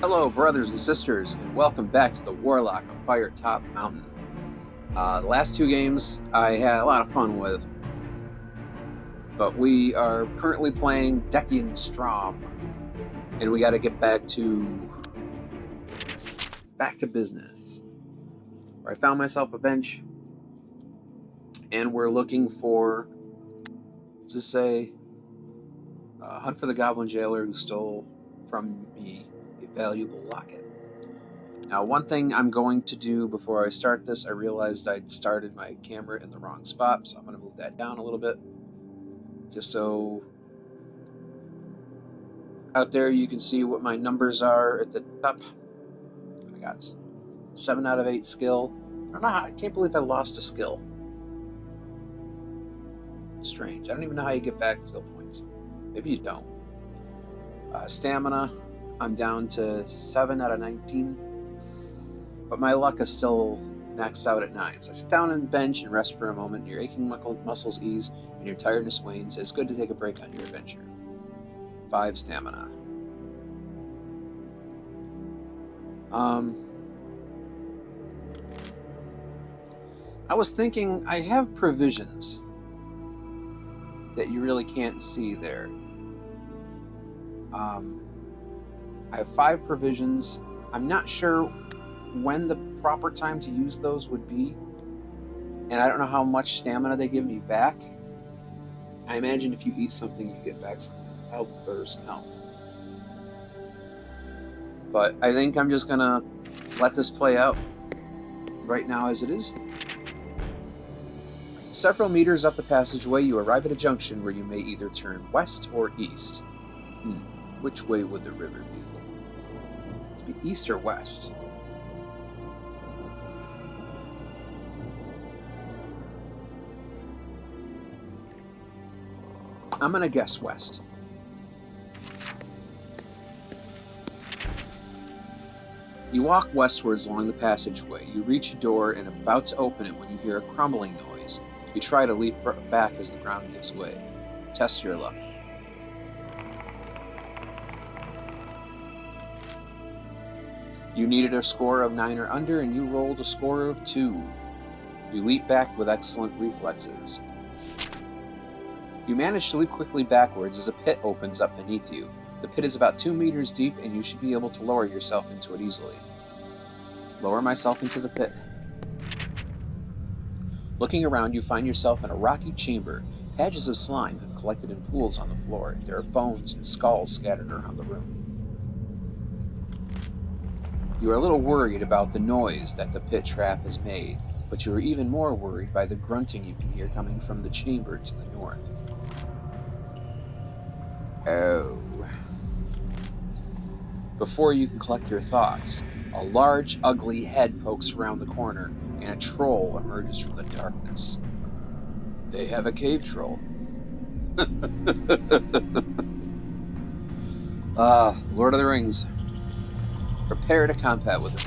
Hello, brothers and sisters, and welcome back to the Warlock on Firetop Mountain. The last two games I had a lot of fun with, but we are currently playing Decian Strom, and we got to get back to business. Where I found myself a bench, and we're looking for, let's just say, hunt for the Goblin Jailer who stole from me a valuable locket. Now, one thing I'm going to do before I start this, I realized I'd started my camera in the wrong spot, so I'm going to move that down a little bit, just so out there you can see what my numbers are at the top. I got 7 out of 8 skill. I can't believe I lost a skill. It's strange. I don't even know how you get back skill points. Maybe you don't. Stamina, I'm down to 7 out of 19. But my luck is still maxed out at 9. So I sit down on the bench and rest for a moment. Your aching muscles ease and your tiredness wanes. It's good to take a break on your adventure. 5 stamina. I was thinking I have provisions that you really can't see there. I have 5 provisions. I'm not sure when the proper time to use those would be, and I don't know how much stamina they give me back. I imagine if you eat something, you get back some health or some health. But I think I'm just gonna let this play out right now as it is. Several meters up the passageway, you arrive at a junction where you may either turn west or east. Which way would the river be? To be east or west? I'm gonna guess west. You walk westwards along the passageway. You reach a door and are about to open it when you hear a crumbling noise. You try to leap back as the ground gives way. Test your luck. You needed a score of 9 or under, and you rolled a score of 2. You leap back with excellent reflexes. You manage to leap quickly backwards as a pit opens up beneath you. The pit is about 2 meters deep, and you should be able to lower yourself into it easily. Lower myself into the pit. Looking around, you find yourself in a rocky chamber. Patches of slime have collected in pools on the floor. There are bones and skulls scattered around the room. You are a little worried about the noise that the pit trap has made, but you are even more worried by the grunting you can hear coming from the chamber to the north. Oh. Before you can collect your thoughts, a large, ugly head pokes around the corner, and a troll emerges from the darkness. They have a cave troll. Lord of the Rings. Prepare to combat with it.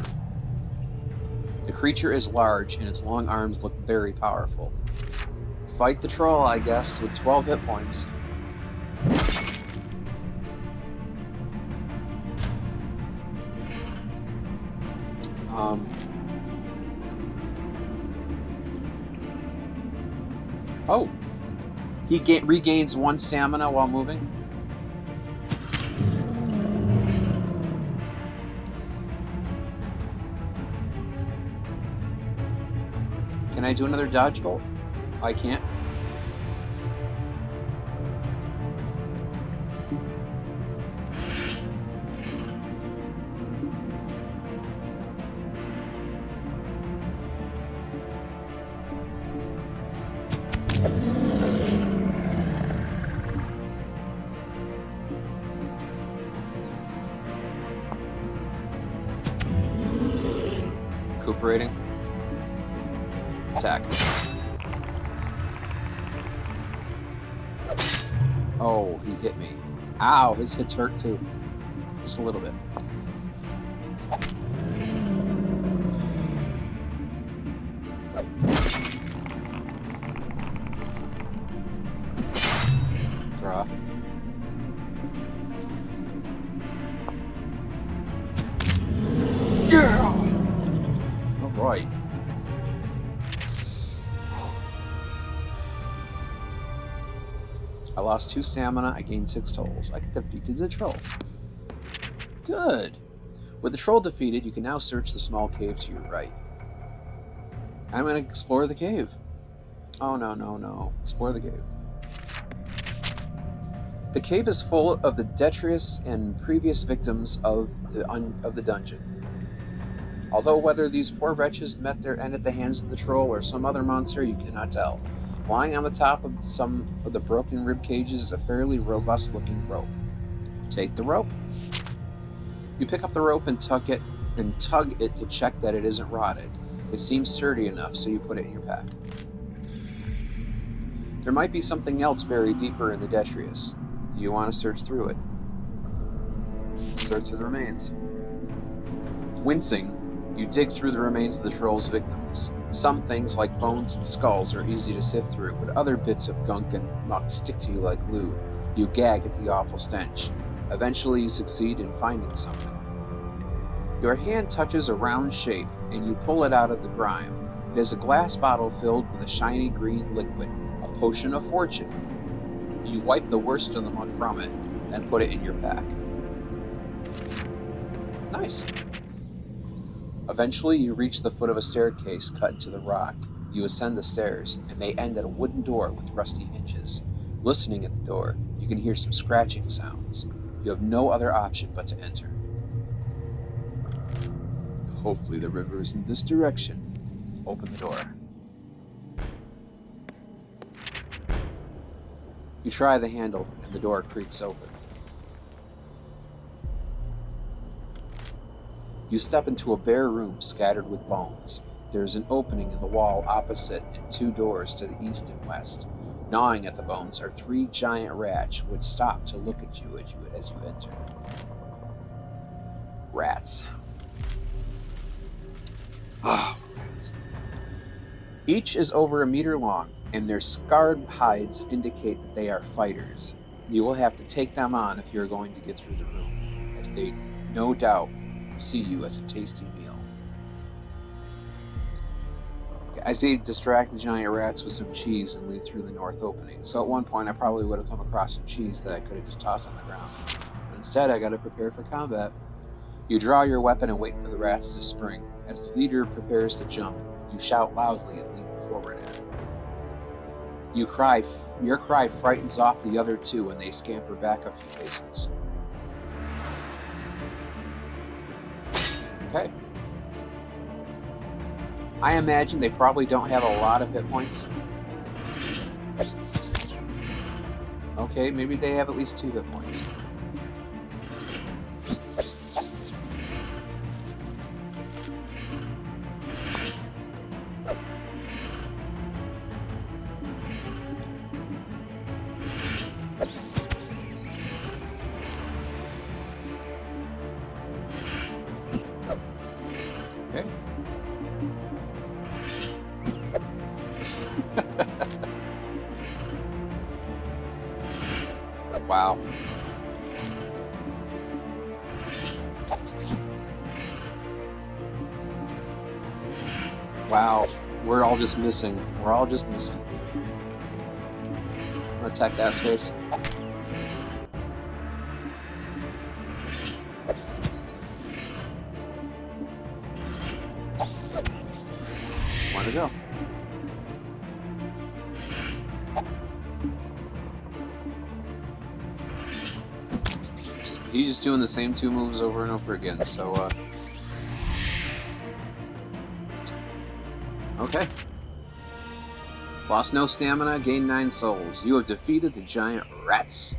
The creature is large, and its long arms look very powerful. Fight the troll, I guess, with 12 hit points. Oh! He regains 1 stamina while moving. Can I do another dodge bolt? I can't. Recuperating. Attack. Oh, he hit me. Ow, his hits hurt too. Just a little bit. Draw. Yeah! Alright. I lost 2 stamina, I gained 6 tolls. I defeated the troll. Good. With the troll defeated, you can now search the small cave to your right. I'm going to explore the cave. Oh, no. Explore the cave. The cave is full of the detritus and previous victims of the dungeon. Although whether these poor wretches met their end at the hands of the troll or some other monster, you cannot tell. Lying on the top of some of the broken rib cages is a fairly robust-looking rope. Take the rope. You pick up the rope and tug it to check that it isn't rotted. It seems sturdy enough, so you put it in your pack. There might be something else buried deeper in the detritus. Do you want to search through it? Search through the remains. Wincing, you dig through the remains of the troll's victims. Some things, like bones and skulls, are easy to sift through, but other bits of gunk and muck stick to you like glue. You gag at the awful stench. Eventually, you succeed in finding something. Your hand touches a round shape, and you pull it out of the grime. It is a glass bottle filled with a shiny green liquid, a potion of fortune. You wipe the worst of the muck from it, and put it in your pack. Nice. Eventually, you reach the foot of a staircase cut into the rock. You ascend the stairs, and they end at a wooden door with rusty hinges. Listening at the door, you can hear some scratching sounds. You have no other option but to enter. Hopefully the river is in this direction. Open the door. You try the handle, and the door creaks open. You step into a bare room scattered with bones. There is an opening in the wall opposite and 2 doors to the east and west. Gnawing at the bones are 3 giant rats which stop to look at you as you enter. Rats. Oh, rats. Each is over 1 meter long, and their scarred hides indicate that they are fighters. You will have to take them on if you are going to get through the room, as they no doubt see you as a tasty meal. Okay, I say distract the giant rats with some cheese and leave through the north opening. So at one point I probably would have come across some cheese that I could have just tossed on the ground. But instead I got to prepare for combat. You draw your weapon and wait for the rats to spring. As the leader prepares to jump, you shout loudly and leap forward at him. Your cry frightens off the other 2 and they scamper back a few paces. Okay. I imagine they probably don't have a lot of hit points. Okay, maybe they have at least 2 hit points. Okay. Wow. Wow. We're all just missing. I'm gonna attack that space. One to go. He's just doing the same 2 moves over and over again, so, okay. Lost no stamina, gained 9 souls. You have defeated the giant rats.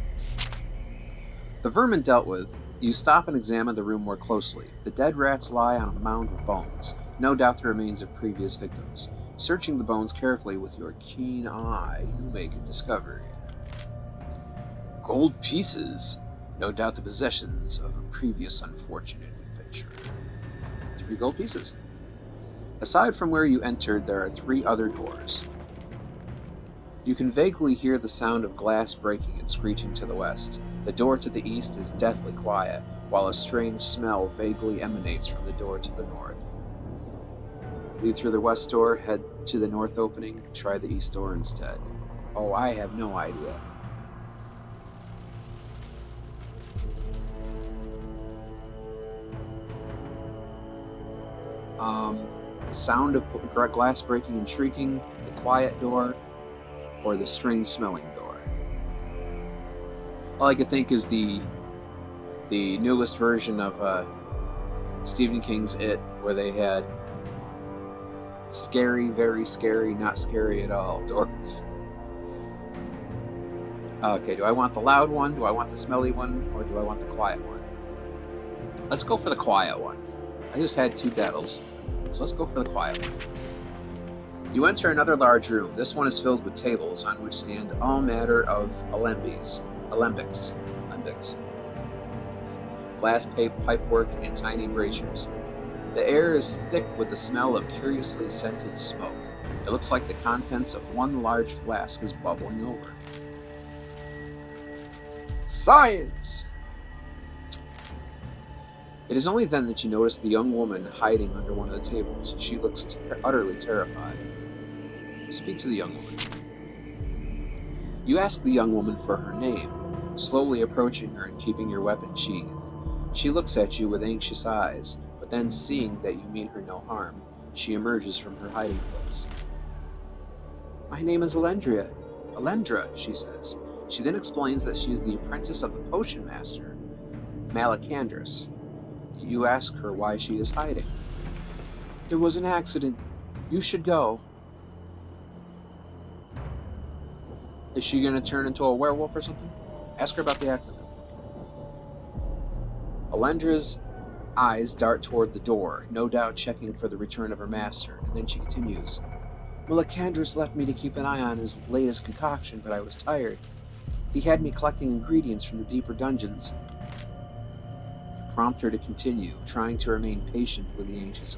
The vermin dealt with, you stop and examine the room more closely. The dead rats lie on a mound of bones, no doubt the remains of previous victims. Searching the bones carefully with your keen eye, you make a discovery. Gold pieces, no doubt the possessions of a previous unfortunate adventurer. 3 gold pieces. Aside from where you entered, there are 3 other doors. You can vaguely hear the sound of glass breaking and screeching to the west. The door to the east is deathly quiet, while a strange smell vaguely emanates from the door to the north. Leave through the west door, head to the north opening, try the east door instead. Oh, I have no idea. Sound of glass breaking and shrieking, the quiet door, or the strange smelling door. All I could think is the newest version of Stephen King's It, where they had scary, very scary, not scary at all doors. Okay, do I want the loud one, do I want the smelly one, or do I want the quiet one? Let's go for the quiet one. I just had 2 battles, so let's go for the quiet one. You enter another large room. This one is filled with tables on which stand all manner of alembics, glass pipework, and tiny braziers. The air is thick with the smell of curiously scented smoke. It looks like the contents of one large flask is bubbling over. Science! It is only then that you notice the young woman hiding under one of the tables. She looks utterly terrified. Speak to the young woman. You ask the young woman for her name, slowly approaching her and keeping your weapon sheathed. She looks at you with anxious eyes, but then seeing that you mean her no harm, she emerges from her hiding place. My name is Alendra, she says. She then explains that she is the apprentice of the potion master, Malacandrus. You ask her why she is hiding. There was an accident. You should go. Is she going to turn into a werewolf or something? Ask her about the accident. Alendra's eyes dart toward the door, no doubt checking for the return of her master, and then she continues. Malacandrus left me to keep an eye on his latest concoction, but I was tired. He had me collecting ingredients from the deeper dungeons. You prompt her to continue, trying to remain patient with the anxious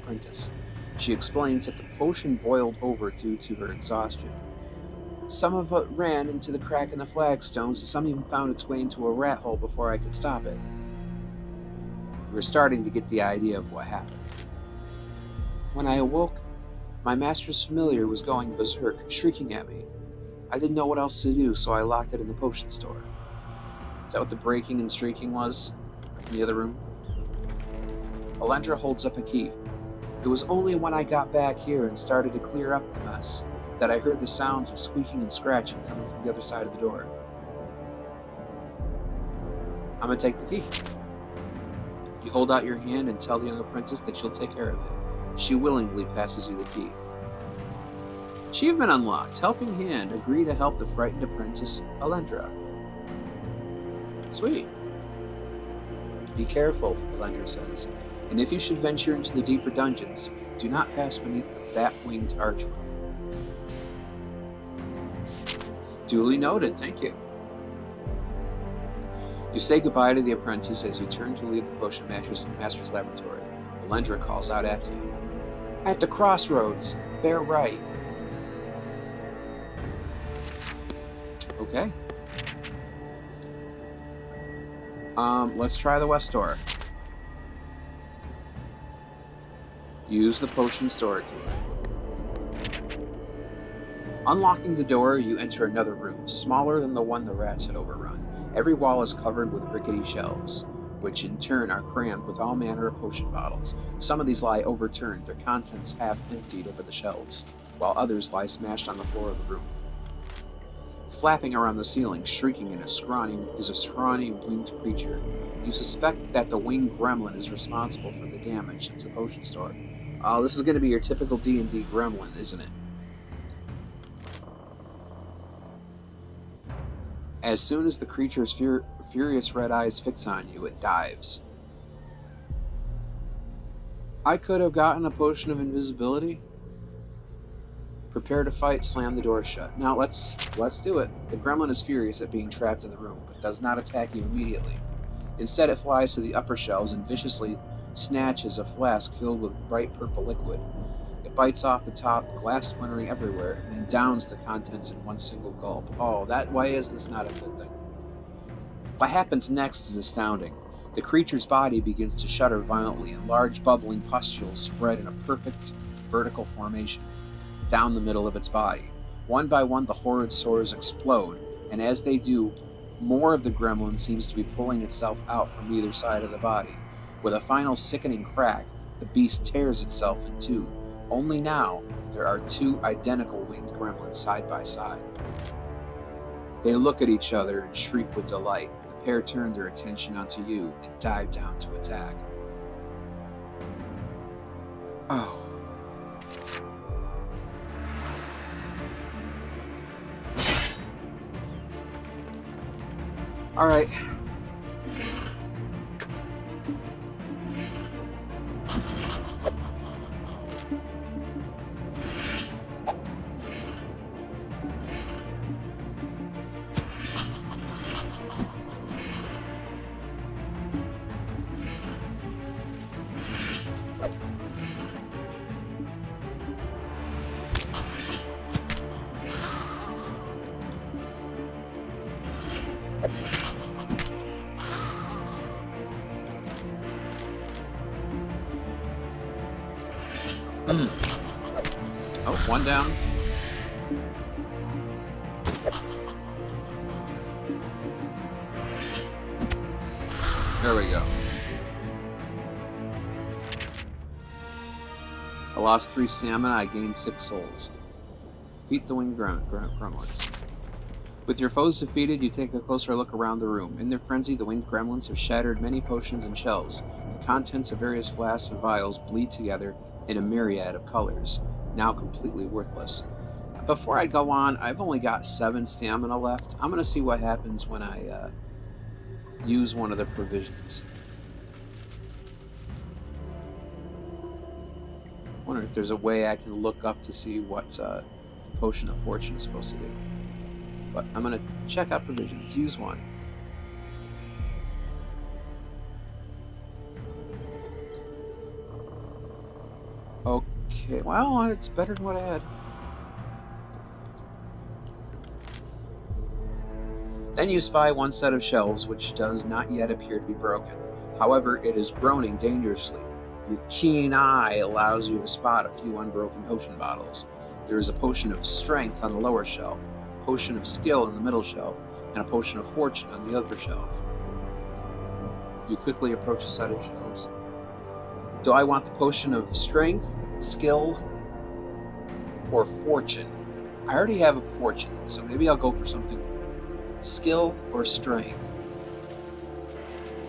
apprentice. She explains that the potion boiled over due to her exhaustion. Some of it ran into the crack in the flagstones, and some even found its way into a rat hole before I could stop it. We're starting to get the idea of what happened. When I awoke, my master's familiar was going berserk, shrieking at me. I didn't know what else to do, so I locked it in the potion store. Is that what the breaking and shrieking was from the other room? Alendra holds up a key. It was only when I got back here and started to clear up the mess that I heard the sounds of squeaking and scratching coming from the other side of the door. I'm gonna take the key. You hold out your hand and tell the young apprentice that you'll take care of it. She willingly passes you the key. Achievement unlocked. Helping hand. Agree to help the frightened apprentice, Alendra. Sweet. Be careful, Alendra says, and if you should venture into the deeper dungeons, do not pass beneath the bat-winged archway. Duly noted, thank you. You say goodbye to the apprentice as you turn to leave the potion master's laboratory. Alendra calls out after you. At the crossroads, bear right. Okay. Let's try the west door. Use the potion store key. Unlocking the door, you enter another room, smaller than the one the rats had overrun. Every wall is covered with rickety shelves, which in turn are crammed with all manner of potion bottles. Some of these lie overturned, their contents half emptied over the shelves, while others lie smashed on the floor of the room. Flapping around the ceiling, shrieking is a scrawny winged creature. You suspect that the winged gremlin is responsible for the damage to the potion store. Oh, this is going to be your typical D&D gremlin, isn't it? As soon as the creature's furious red eyes fix on you, it dives. I could have gotten a potion of invisibility. Prepare to fight, slam the door shut. Now let's do it. The gremlin is furious at being trapped in the room, but does not attack you immediately. Instead, it flies to the upper shelves and viciously snatches a flask filled with bright purple liquid. It bites off the top, glass splintering everywhere, and then downs the contents in one single gulp. Oh, why is this not a good thing? What happens next is astounding. The creature's body begins to shudder violently, and large bubbling pustules spread in a perfect vertical formation down the middle of its body. One by one, the horrid sores explode, and as they do, more of the gremlin seems to be pulling itself out from either side of the body. With a final sickening crack, the beast tears itself in two. Only now, there are two identical winged gremlins side by side. They look at each other and shriek with delight. The pair turn their attention onto you and dive down to attack. Oh. Alright. Oh, one down. There we go. I lost 3 stamina, I gained 6 souls. Beat the winged gremlins. With your foes defeated, you take a closer look around the room. In their frenzy, the winged gremlins have shattered many potions and shelves. The contents of various flasks and vials bleed together in a myriad of colors, now completely worthless. Before I go on, I've only got 7 stamina left. I'm going to see what happens when I use one of the provisions. I wonder if there's a way I can look up to see what the Potion of Fortune is supposed to do. But I'm going to check out provisions. Use one. Okay, well, it's better than what I had. Then you spy one set of shelves which does not yet appear to be broken. However, it is groaning dangerously. Your keen eye allows you to spot a few unbroken potion bottles. There is a potion of strength on the lower shelf, a potion of skill on the middle shelf, and a potion of fortune on the other shelf. You quickly approach a set of shelves. Do I want the potion of strength, skill, or fortune? I already have a fortune, so maybe I'll go for something skill or strength.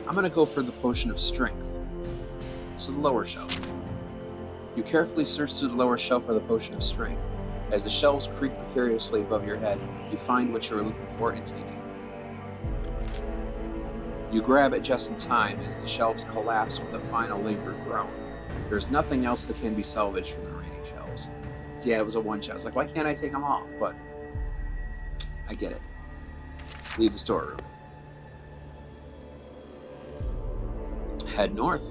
I'm going to go for the potion of strength. So the lower shelf. You carefully search through the lower shelf for the potion of strength. As the shelves creak precariously above your head, you find what you are looking for and take it. You grab it just in time as the shelves collapse with a final labored groan. There's nothing else that can be salvaged from the remaining shelves. Yeah, it was a one shot. It's like, why can't I take them all? But I get it. Leave the storeroom. Head north.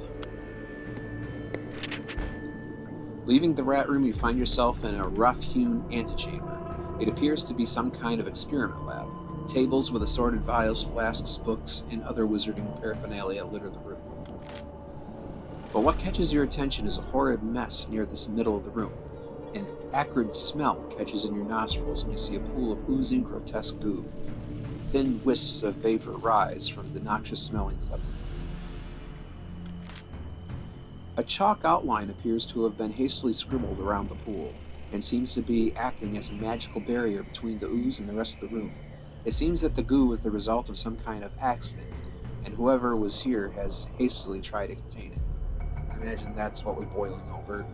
Leaving the rat room, you find yourself in a rough-hewn antechamber. It appears to be some kind of experiment lab. Tables with assorted vials, flasks, books, and other wizarding paraphernalia litter the room. But what catches your attention is a horrid mess near this middle of the room. An acrid smell catches in your nostrils, and you see a pool of oozing, grotesque goo. Thin wisps of vapor rise from the noxious-smelling substance. A chalk outline appears to have been hastily scribbled around the pool, and seems to be acting as a magical barrier between the ooze and the rest of the room. It seems that the goo was the result of some kind of accident, and whoever was here has hastily tried to contain it. I imagine that's what was boiling over.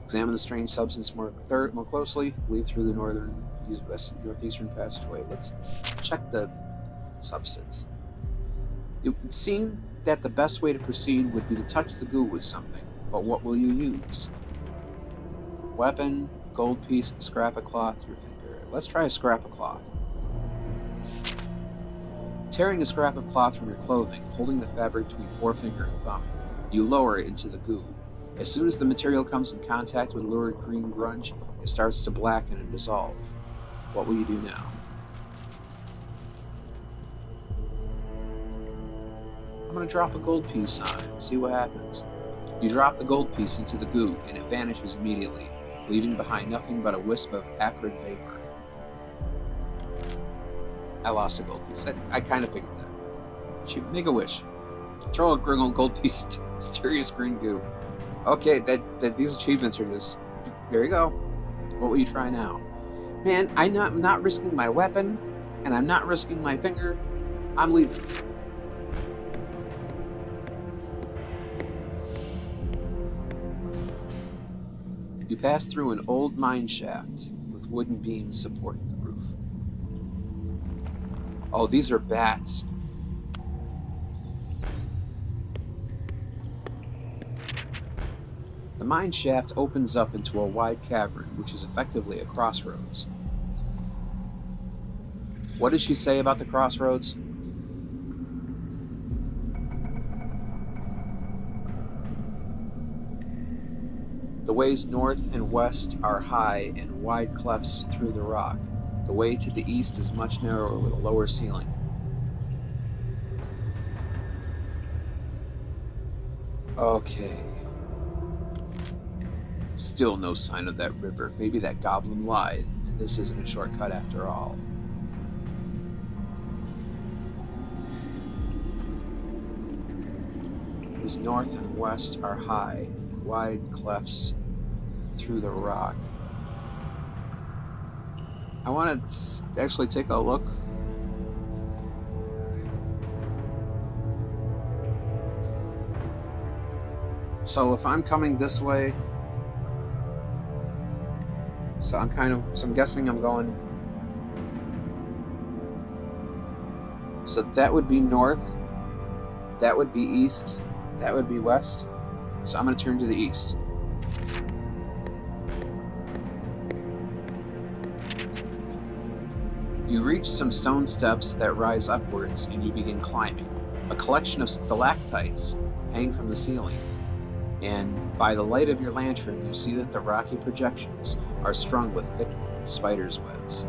Examine the strange substance more closely. Lead through the northeastern passageway. Let's check the substance. It would seem that the best way to proceed would be to touch the goo with something, but what will you use? Weapon, gold piece, scrap of cloth, your finger. Let's try a scrap of cloth. Tearing a scrap of cloth from your clothing, holding the fabric between forefinger and thumb, you lower it into the goo. As soon as the material comes in contact with lurid green grunge, it starts to blacken and dissolve. What will you do now? I'm going to drop a gold piece on it and see what happens. You drop the gold piece into the goo, and it vanishes immediately, leaving behind nothing but a wisp of acrid vapor. I lost a gold piece. I kind of figured that. Make a wish. Throw a gold piece into mysterious green goo. Okay, these achievements are just... There you go. What will you try now? Man, I'm not risking my weapon, and I'm not risking my finger. I'm leaving. You pass through an old mine shaft with wooden beams supporting the roof. Oh, these are bats. The mine shaft opens up into a wide cavern, which is effectively a crossroads. What does she say about the crossroads? The ways north and west are high and wide clefts through the rock. The way to the east is much narrower with a lower ceiling. Okay. Still no sign of that river. Maybe that goblin lied, and this isn't a shortcut after all. As north and west are high and wide clefts through the rock. I want to actually take a look. So if I'm coming this way, so I'm guessing I'm going. So that would be north, that would be east, that would be west. So I'm going to turn to the east. You reach some stone steps that rise upwards and you begin climbing. A collection of stalactites hang from the ceiling, and by the light of your lantern you see that the rocky projections are strung with thick spiders' webs.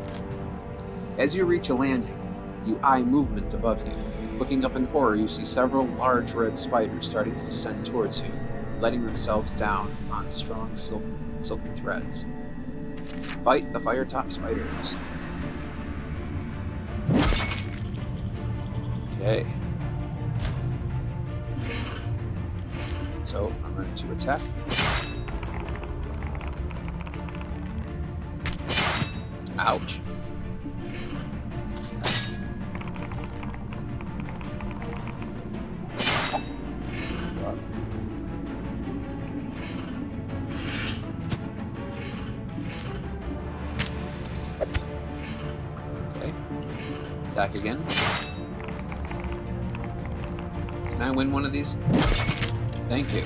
As you reach a landing, you eye movement above you. Looking up in horror, you see several large red spiders starting to descend towards you, letting themselves down on strong silken threads. Fight the Firetop spiders. Okay. So I'm going to attack. Ouch. Okay. Attack again. Can I win one of these? Thank you.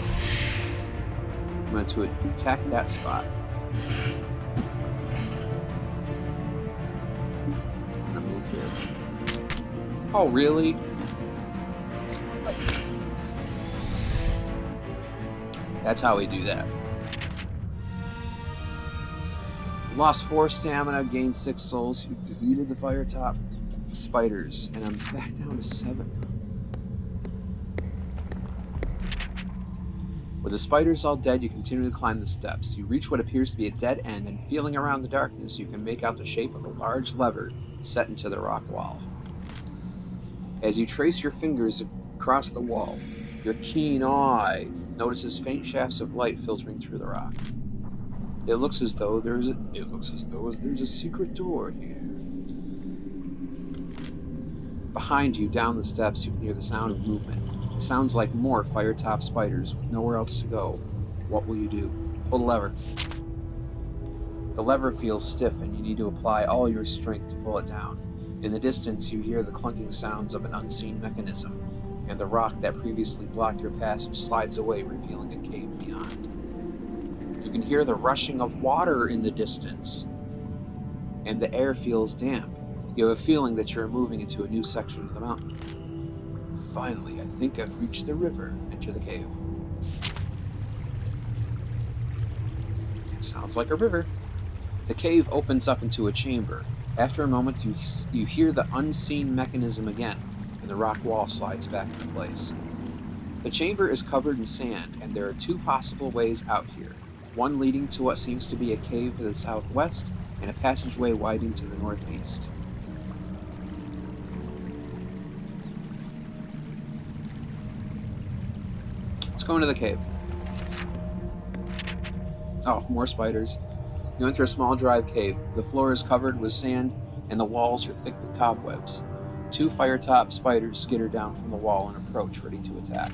I'm going to attack that spot. I'm going to move here. Oh, really? That's how we do that. Lost 4 stamina, gained 6 souls. You defeated the Firetop spiders, and I'm back down to 7. With the spiders all dead, you continue to climb the steps. You reach what appears to be a dead end, and feeling around the darkness, you can make out the shape of a large lever set into the rock wall. As you trace your fingers across the wall, your keen eye notices faint shafts of light filtering through the rock. It looks as though there's a secret door here. Behind you, down the steps, you can hear the sound of movement. It sounds like more Firetop spiders with nowhere else to go. What will you do? Pull the lever. The lever feels stiff and you need to apply all your strength to pull it down. In the distance, you hear the clunking sounds of an unseen mechanism, and the rock that previously blocked your passage slides away, revealing a cave beyond. You can hear the rushing of water in the distance, and the air feels damp. You have a feeling that you're moving into a new section of the mountain. Finally, I think I've reached the river. Enter the cave. Sounds like a river. The cave opens up into a chamber. After a moment, you hear the unseen mechanism again, and the rock wall slides back into place. The chamber is covered in sand, and there are two possible ways out here. One leading to what seems to be a cave to the southwest, and a passageway widening to the northeast. Let's go into the cave. Oh, more spiders. You enter a small drive cave. The floor is covered with sand, and the walls are thick with cobwebs. Two Firetop spiders skitter down from the wall and approach, ready to attack.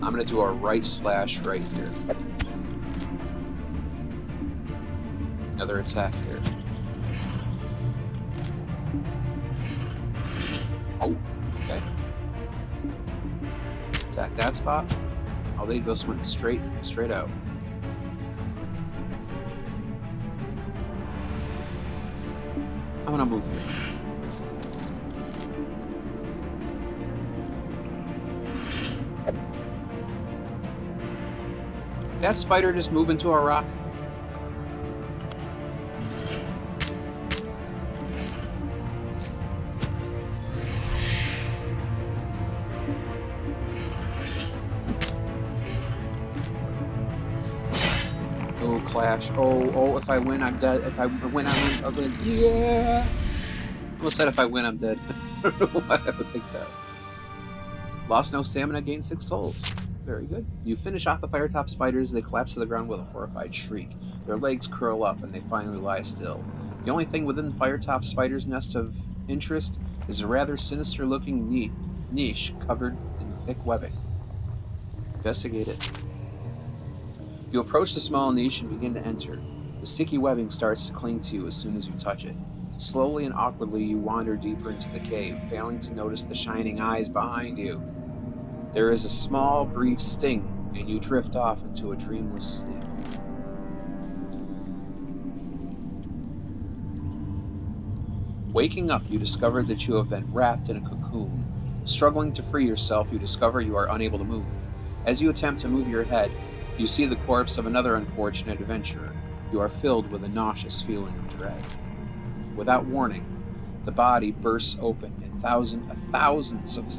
I'm going to do a right slash right here. Another attack here. Oh, okay. Attack that spot. Oh, they just went straight out. I'm gonna move here. That spider just move into a rock? Oh, clash. Oh, if I win, I'm dead. If I win, I'm dead. Yeah! I almost said if I win, I'm dead. I don't know why I would think that. Lost no stamina, gained 6 tolls. Very good. You finish off the Firetop spiders, they collapse to the ground with a horrified shriek. Their legs curl up and they finally lie still. The only thing within the Firetop spider's nest of interest is a rather sinister-looking niche covered in thick webbing. Investigate it. You approach the small niche and begin to enter. The sticky webbing starts to cling to you as soon as you touch it. Slowly and awkwardly, you wander deeper into the cave, failing to notice the shining eyes behind you. There is a small, brief sting, and you drift off into a dreamless sleep. Waking up, you discover that you have been wrapped in a cocoon. Struggling to free yourself, you discover you are unable to move. As you attempt to move your head, you see the corpse of another unfortunate adventurer. You are filled with a nauseous feeling of dread. Without warning, the body bursts open and thousands of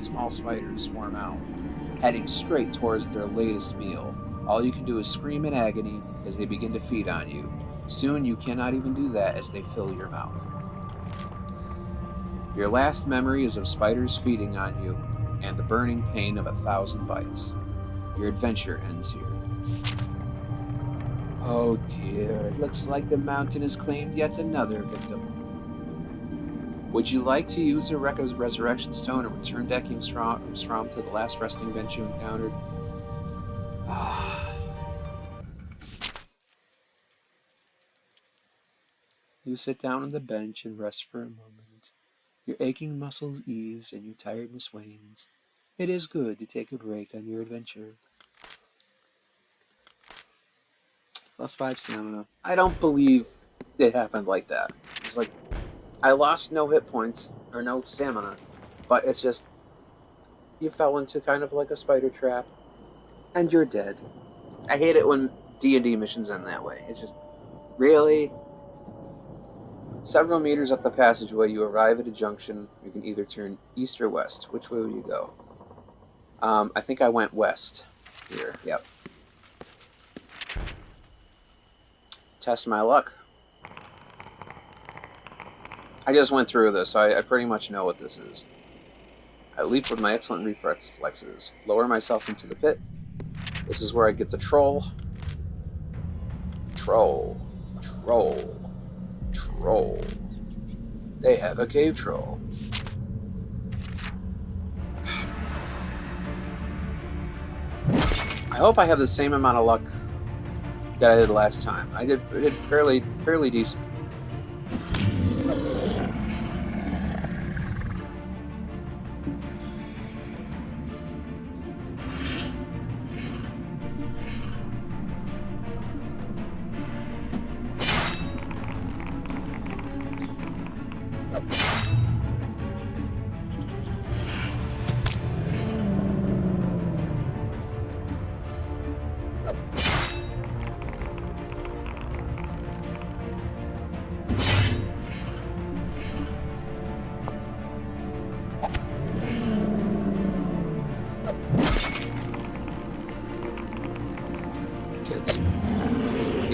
small spiders swarm out, heading straight towards their latest meal. All you can do is scream in agony as they begin to feed on you. Soon you cannot even do that as they fill your mouth. Your last memory is of spiders feeding on you and the burning pain of 1,000 bites. Your adventure ends here. Oh dear, it looks like the mountain has claimed yet another victim. Would you like to use a resurrection stone and return Decking Strom to the last resting bench you encountered? You sit down on the bench and rest for a moment. Your aching muscles ease and your tiredness wanes. It is good to take a break on your adventure. +5 stamina. I don't believe it happened like that. It's like, I lost no hit points, or no stamina, but it's just, you fell into kind of like a spider trap, and you're dead. I hate it when D&D missions end that way. It's just, really? Several meters up the passageway, you arrive at a junction. You can either turn east or west. Which way will you go? I think I went west here. Yep. Test my luck. I just went through this, so I pretty much know what this is. I leap with my excellent reflexes. Lower myself into the pit. This is where I get the troll. Troll. They have a cave troll. I hope I have the same amount of luck that I did last time. I did fairly decent.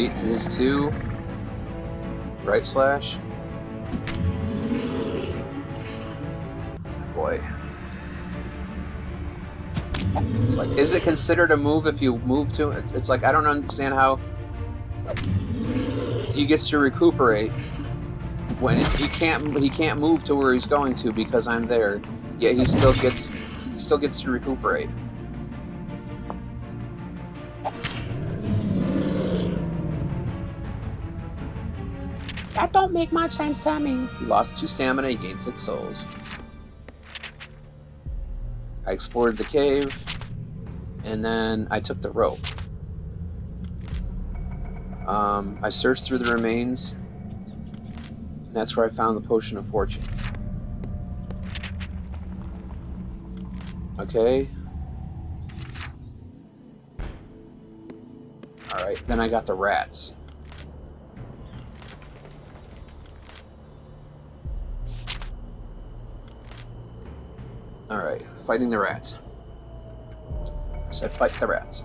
8 to his 2. Right slash. Boy. It's like, is it considered a move if you move to it? It's like, I don't understand how he gets to recuperate when he can't move to where he's going to because I'm there. Yet he still gets to recuperate. That don't make much sense to me. He lost 2 stamina, he gained 6 souls. I explored the cave, and then I took the rope. I searched through the remains, and that's where I found the Potion of Fortune. Okay. Alright, then I got the rats. Alright, fighting the rats. I said fight the rats.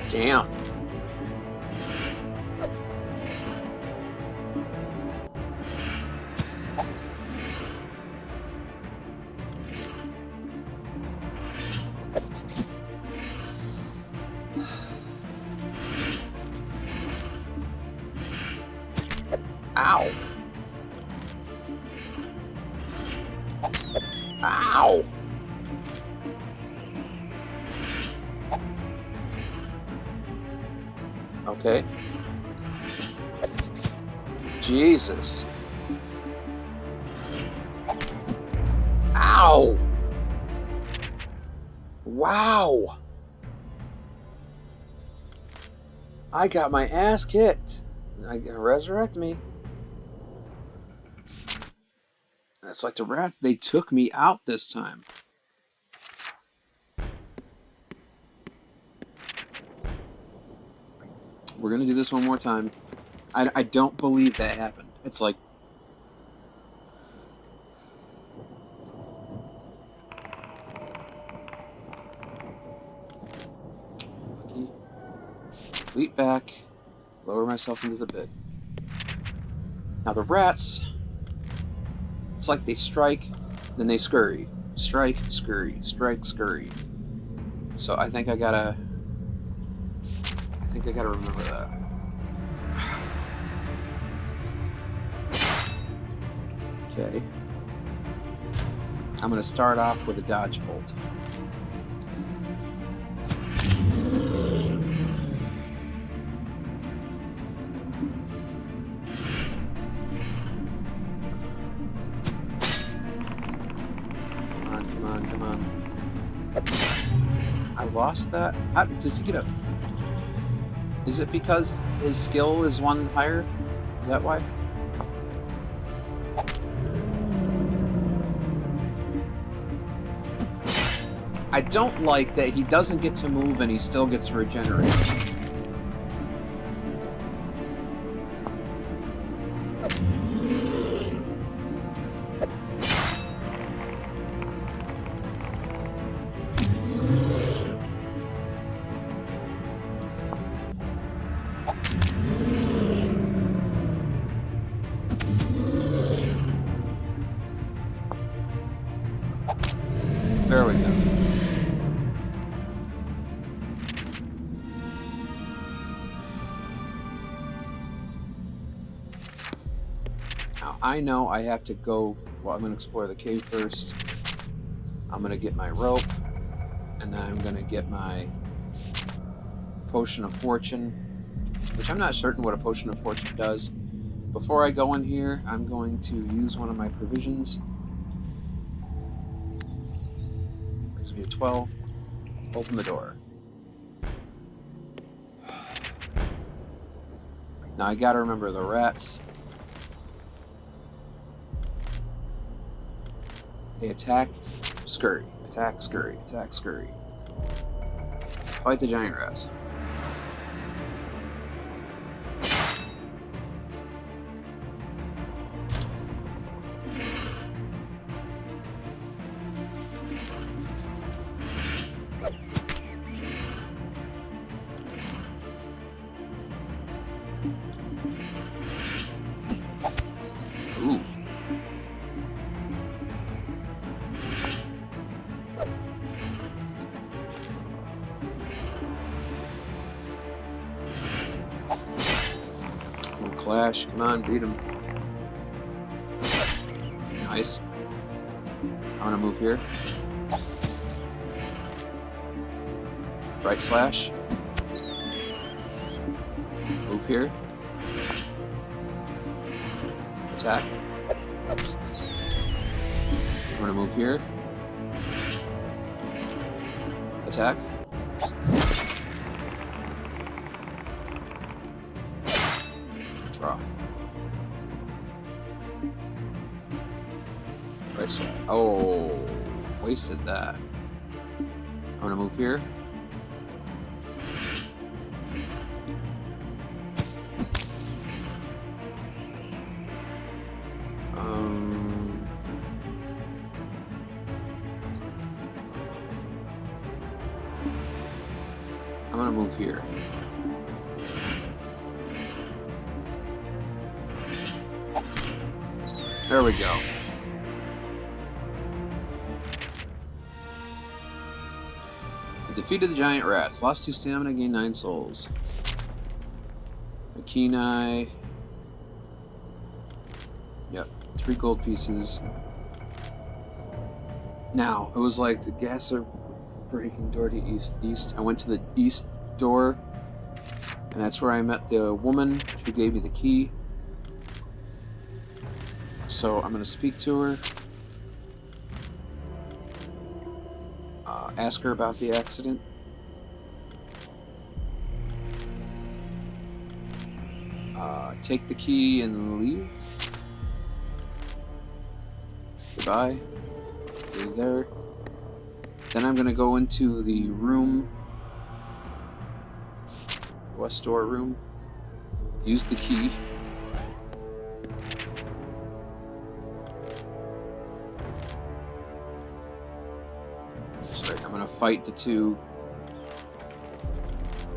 Damn. Ow. Ow. Okay. Jesus. Ow. Wow. I got my ass kicked. I gotta resurrect me. It's like the rat, they took me out this time. We're gonna do this one more time. I don't believe that happened. It's like... Okay. Leap back. Lower myself into the pit. Now the rats... It's like they strike, then they scurry. Strike, scurry. Strike, scurry. So I think I gotta remember that. Okay. I'm gonna start off with a dodge bolt. Come on. I lost that? How does he get up? Is it because his skill is one higher? Is that why? I don't like that he doesn't get to move and he still gets to regenerate. There we go. Now, I know I have to go... Well, I'm going to explore the cave first. I'm going to get my rope, and then I'm going to get my potion of fortune, which I'm not certain what a potion of fortune does. Before I go in here, I'm going to use one of my provisions. Brings me to 12. Open the door. Now I gotta remember the rats. They attack, scurry. Attack, scurry. Attack, scurry. Fight the giant rats. Ooh. We'll clash. Come on, beat him. Nice. I'm gonna move here. Right slash. Move here. Attack. I'm gonna move here. Attack. Draw. Right side. Oh, wasted that. I'm gonna move here. I'm gonna move here. There we go. I defeated the giant rats. Lost 2 stamina, gained 9 souls. A keen eye. Yep, 3 gold pieces. Now, it was like the gas are breaking door to east. I went to the east door, and that's where I met the woman who gave me the key. So I'm going to speak to her, ask her about the accident. Take the key and leave. Goodbye. Leave there. Then I'm going to go into the room, west door room, use the key. So I'm going to fight the 2,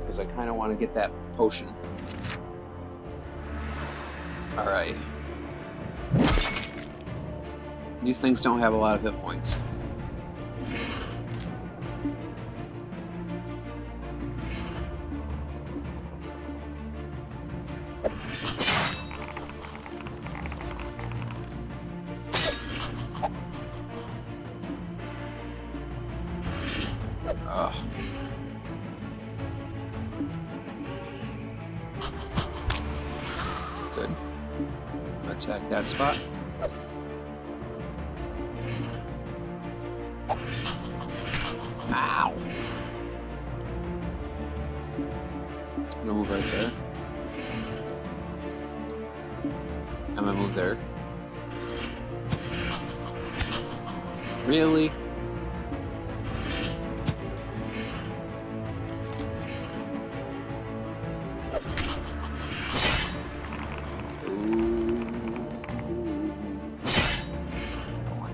because I kind of want to get that potion. Alright. These things don't have a lot of hit points. Good. Attack that spot. Ow! I'm gonna move right there. I'm gonna move there. Really?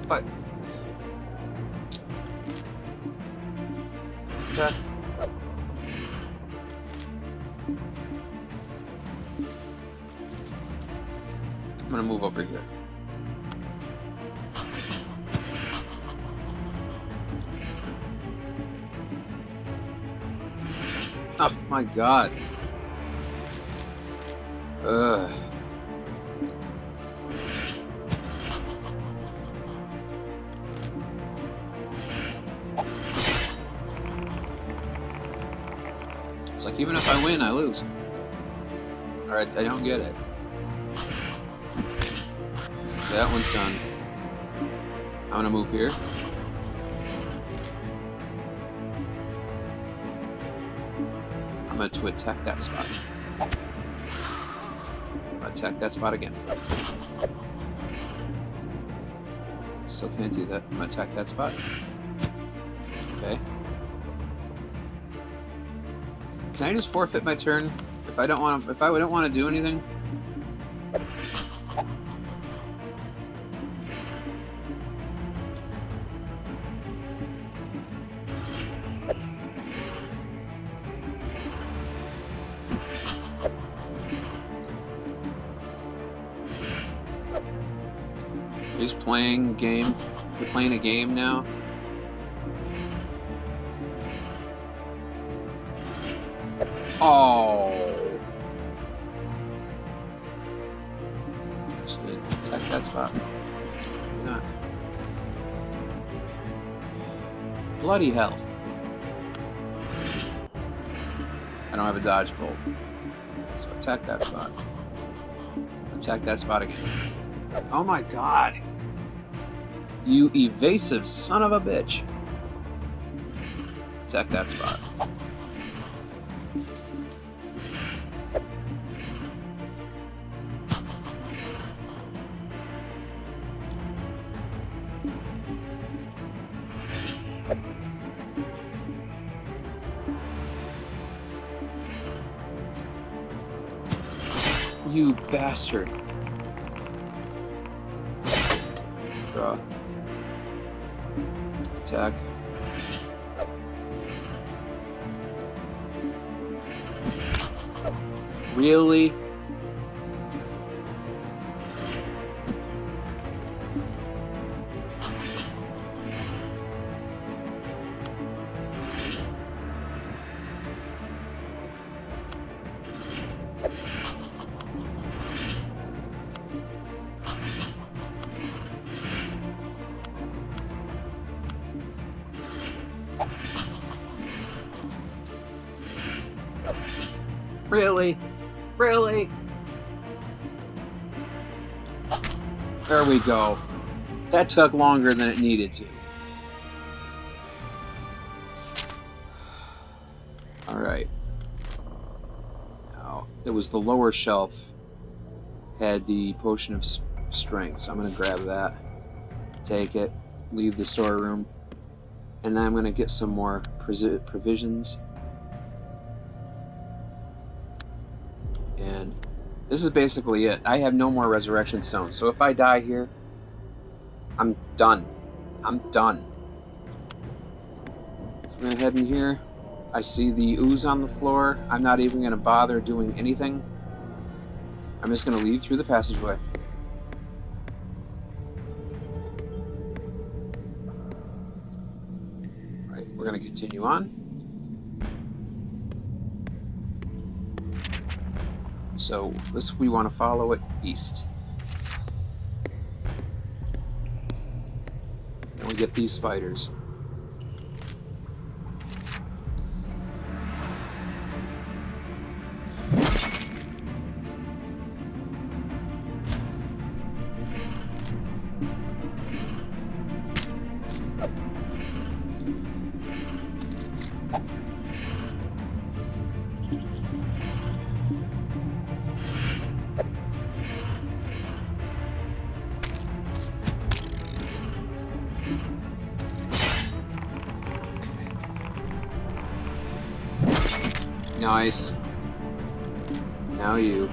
But okay. I'm gonna move over here. Oh my god. Ugh. like even if I win, I lose. Alright, I don't get it. That one's done. I'm gonna move here. I'm going to attack that spot. Attack that spot again. Still can't do that. I'm going to attack that spot. Okay. Can I just forfeit my turn if I don't want to do anything? He's playing game. We're playing a game now. Oh. Just gonna attack that spot. Maybe not. Bloody hell. I don't have a dodge bolt. So attack that spot. Attack that spot again. Oh my god. You evasive son of a bitch. Attack that spot. You bastard. Draw. Attack. Really? Really? Really? There we go. That took longer than it needed to. Alright. Now, it was the lower shelf had the potion of strength, so I'm going to grab that, take it, leave the storeroom, and then I'm going to get some more provisions. And this is basically it. I have no more resurrection stones, so if I die here, I'm done. I'm done. So I'm going to head in here. I see the ooze on the floor. I'm not even going to bother doing anything. I'm just going to leave through the passageway. Alright, we're going to continue on. So this, we want to follow it east. And we get these spiders. Nice. Now you.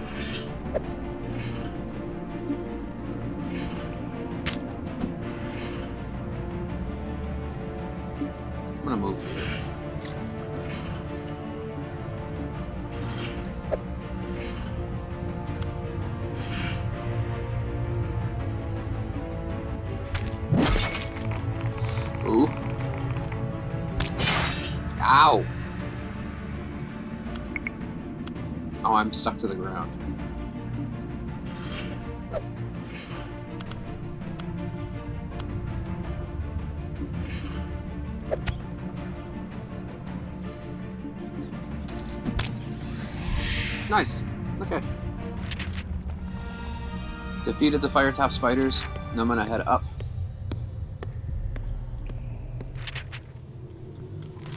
I'm gonna move here. Ooh. Ow! Oh, I'm stuck to the ground. Nice. Okay. Defeated the Firetop spiders. Now I'm gonna head up.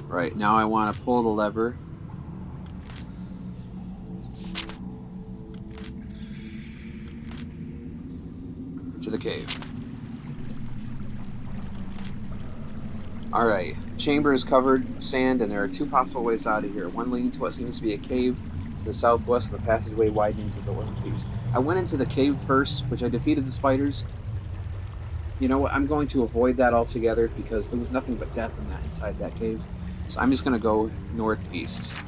Right, now I want to pull the lever. To the cave. Alright, chamber is covered in sand, and there are two possible ways out of here. One leading to what seems to be a cave to the southwest, and the passageway widening to the northeast. I went into the cave first, which I defeated the spiders. You know what, I'm going to avoid that altogether because there was nothing but death inside that cave. So I'm just going to go northeast.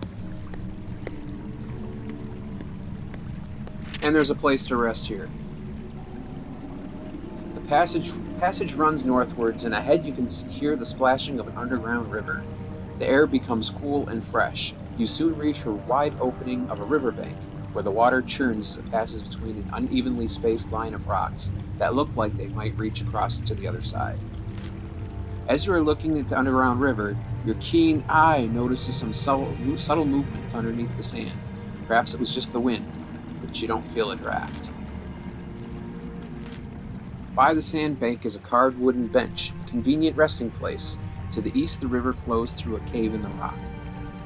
And there's a place to rest here. The passage runs northwards, and ahead you can hear the splashing of an underground river. The air becomes cool and fresh. You soon reach a wide opening of a riverbank, where the water churns as it passes between an unevenly spaced line of rocks that look like they might reach across to the other side. As you are looking at the underground river, your keen eye notices some subtle movement underneath the sand. Perhaps it was just the wind, but you don't feel a draft. By the sandbank is a carved wooden bench, a convenient resting place. To the east, the river flows through a cave in the rock.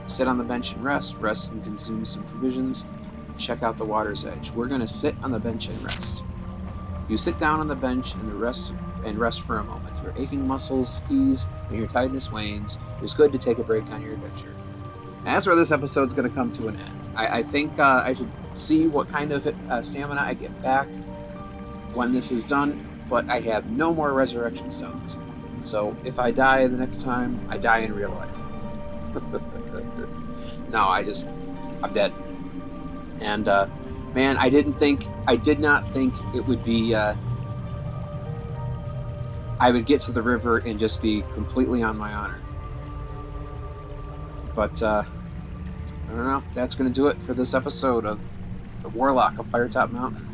Sit on the bench and rest and consume some provisions. Check out the water's edge. We're going to sit on the bench and rest. You sit down on the bench and rest for a moment. Your aching muscles ease and your tiredness wanes. It's good to take a break on your adventure. As for this episode's going to come to an end. I think I should see what kind of stamina I get back when this is done, but I have no more resurrection stones. So if I die the next time, I die in real life. No, I'm dead. And man, I did not think it would be I would get to the river and just be completely on my honor. But I don't know. That's going to do it for this episode of the Warlock of Firetop Mountain.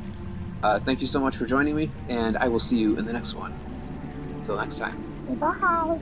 Thank you so much for joining me, and I will see you in the next one. Until next time. Bye.